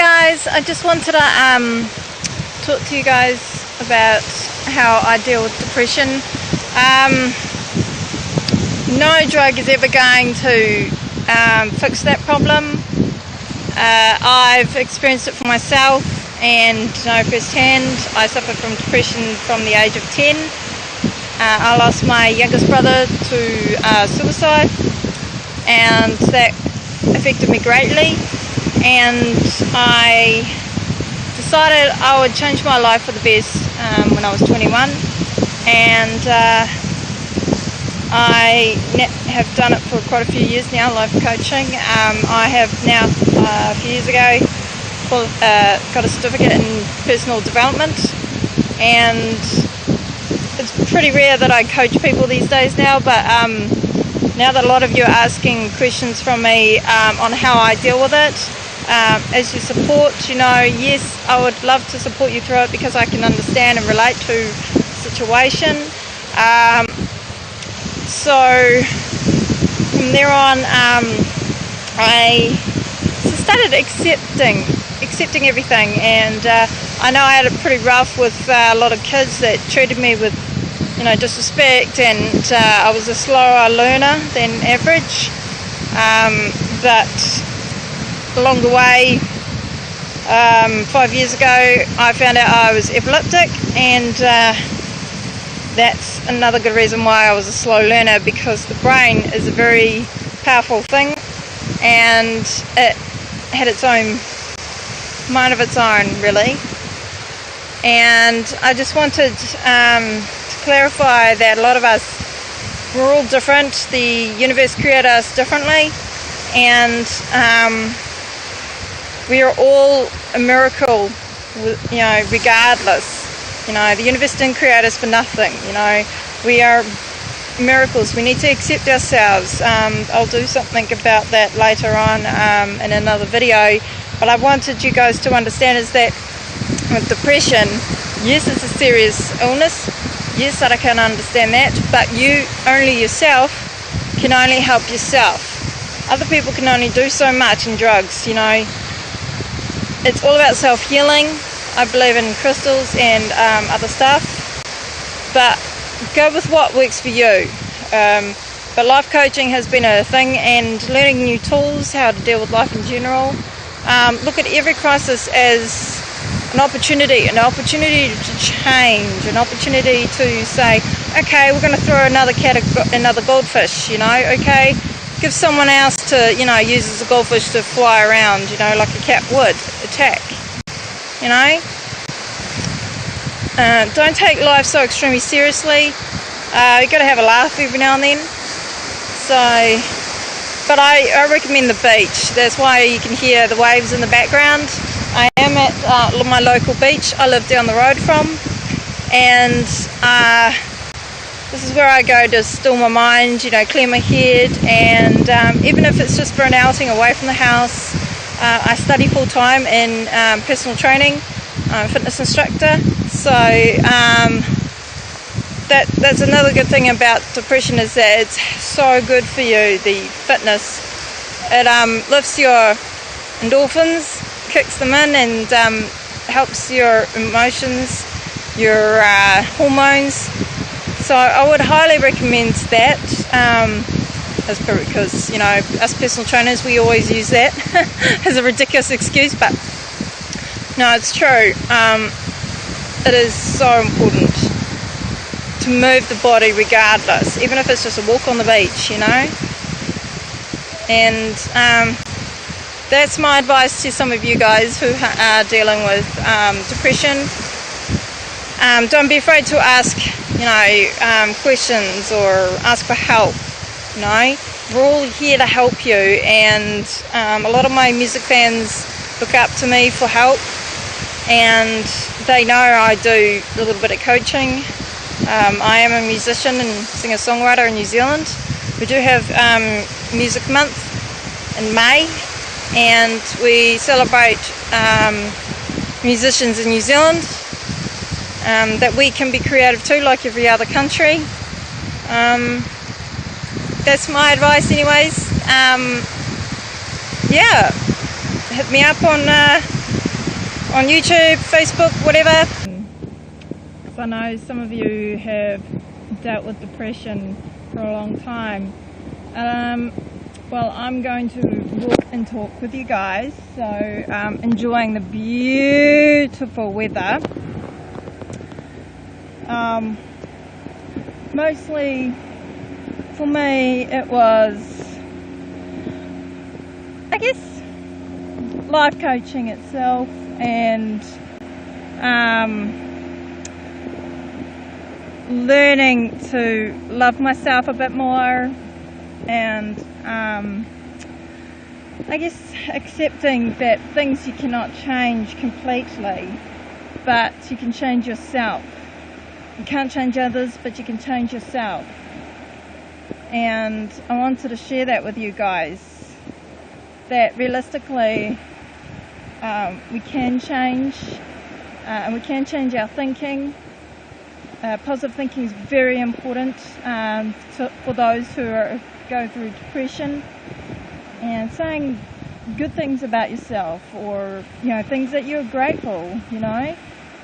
guys, I just wanted to talk to you guys about how I deal with depression. No drug is ever going to fix that problem. I've experienced it for myself and know firsthand. I suffered from depression from the age of 10. I lost my youngest brother to suicide, and that affected me greatly, and I decided I would change my life for the best when I was 21, and I have done it for quite a few years now, life coaching. I have now, a few years ago, got a certificate in personal development, and it's pretty rare that I coach people these days now, but now that a lot of you are asking questions from me on how I deal with it, as your support, yes, I would love to support you through it because I can understand and relate to the situation. So from there on, I started accepting everything, and I know I had it pretty rough with a lot of kids that treated me with disrespect, and I was a slower learner than average, but along the way, 5 years ago, I found out I was epileptic, and that's another good reason why I was a slow learner, because the brain is a very powerful thing, and it had its own mind of its own, really. And I just wanted to clarify that a lot of us, we're all different. The universe created us differently, and we are all a miracle, regardless. The universe didn't create us for nothing. We are miracles. We need to accept ourselves. I'll do something about that later on in another video, but I wanted you guys to understand is that with depression, yes, it's a serious illness. Yes, I can understand that, but you only yourself can only help yourself. Other people can only do so much in drugs. It's all about self-healing. I believe in crystals and other stuff, but go with what works for you. But life coaching has been a thing, and learning new tools, how to deal with life in general. Look at every crisis as an opportunity to change, an opportunity to say, okay, we're going to throw another goldfish, okay? Give someone else to, use as a goldfish to fly around, like a cat would attack, Don't take life so extremely seriously. You got to have a laugh every now and then. But I recommend the beach. That's why you can hear the waves in the background. I am at my local beach. I live down the road from, and this is where I go to still my mind, clear my head, and even if it's just for an outing away from the house. I study full time in personal training. I'm a fitness instructor, so that's another good thing about depression, is that it's so good for you, the fitness. It lifts your endorphins, kicks them in, and helps your emotions, your hormones. So I would highly recommend that. That's because, us personal trainers, we always use that as a ridiculous excuse, but no, it's true. It is so important to move the body regardless, even if it's just a walk on the beach, And that's my advice to some of you guys who are dealing with depression. Don't be afraid to ask, questions or ask for help. We're all here to help you, and a lot of my music fans look up to me for help, and they know I do a little bit of coaching. I am a musician and singer-songwriter in New Zealand. We do have Music Month in May, and we celebrate musicians in New Zealand, that we can be creative too, like every other country. That's my advice anyways. Yeah, hit me up on on YouTube, Facebook, whatever. I know some of you have dealt with depression for a long time. Well, I'm going to walk and talk with you guys, so enjoying the beautiful weather. Mostly for me it was, I guess, life coaching itself, and learning to love myself a bit more, and I guess accepting that things you cannot change completely, but you can change yourself. You can't change others, but you can change yourself. And I wanted to share that with you guys, that realistically we can change, and we can change our thinking. Positive thinking is very important for those who are going through depression, and saying good things about yourself, or things that you're grateful.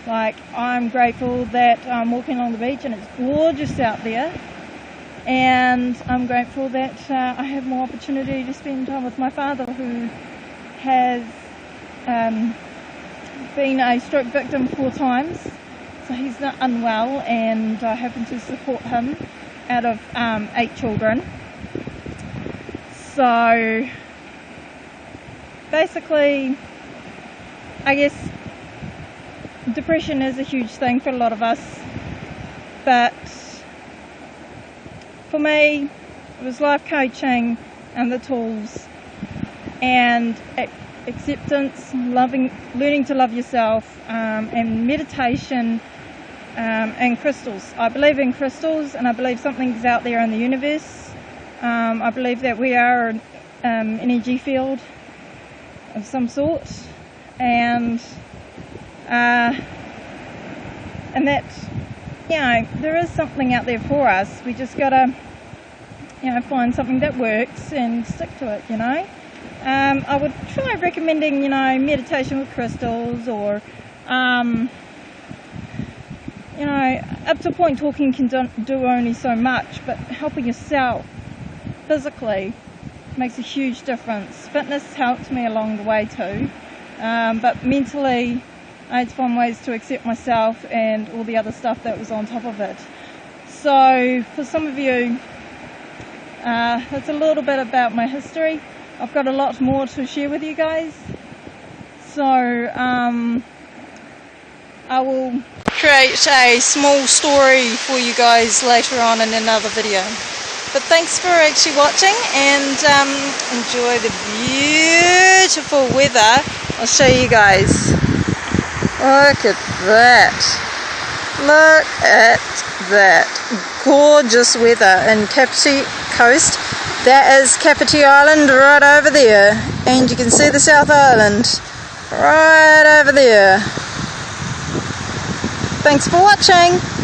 Like, I'm grateful that I'm walking along the beach and it's gorgeous out there, and I'm grateful that I have more opportunity to spend time with my father, who has been a stroke victim 4 times. So he's not unwell, and I happen to support him out of 8 children. So basically, I guess depression is a huge thing for a lot of us, but for me it was life coaching and the tools, and acceptance, learning to love yourself, and meditation, and crystals. I believe in crystals, and I believe something's out there in the universe. I believe that we are an energy field of some sort, and that there is something out there for us. We just gotta find something that works and stick to it. I would try recommending meditation with crystals, or up to a point talking can do only so much, but helping yourself physically makes a huge difference. Fitness helped me along the way too, but mentally I had to find ways to accept myself and all the other stuff that was on top of it. So for some of you, that's a little bit about my history. I've got a lot more to share with you guys, so I will create a small story for you guys later on in another video. But thanks for actually watching, and enjoy the beautiful weather. I'll show you guys. Look at that. Look at that. Gorgeous weather in Kapiti Coast. That is Kapiti Island right over there. And you can see the South Island right over there. Thanks for watching.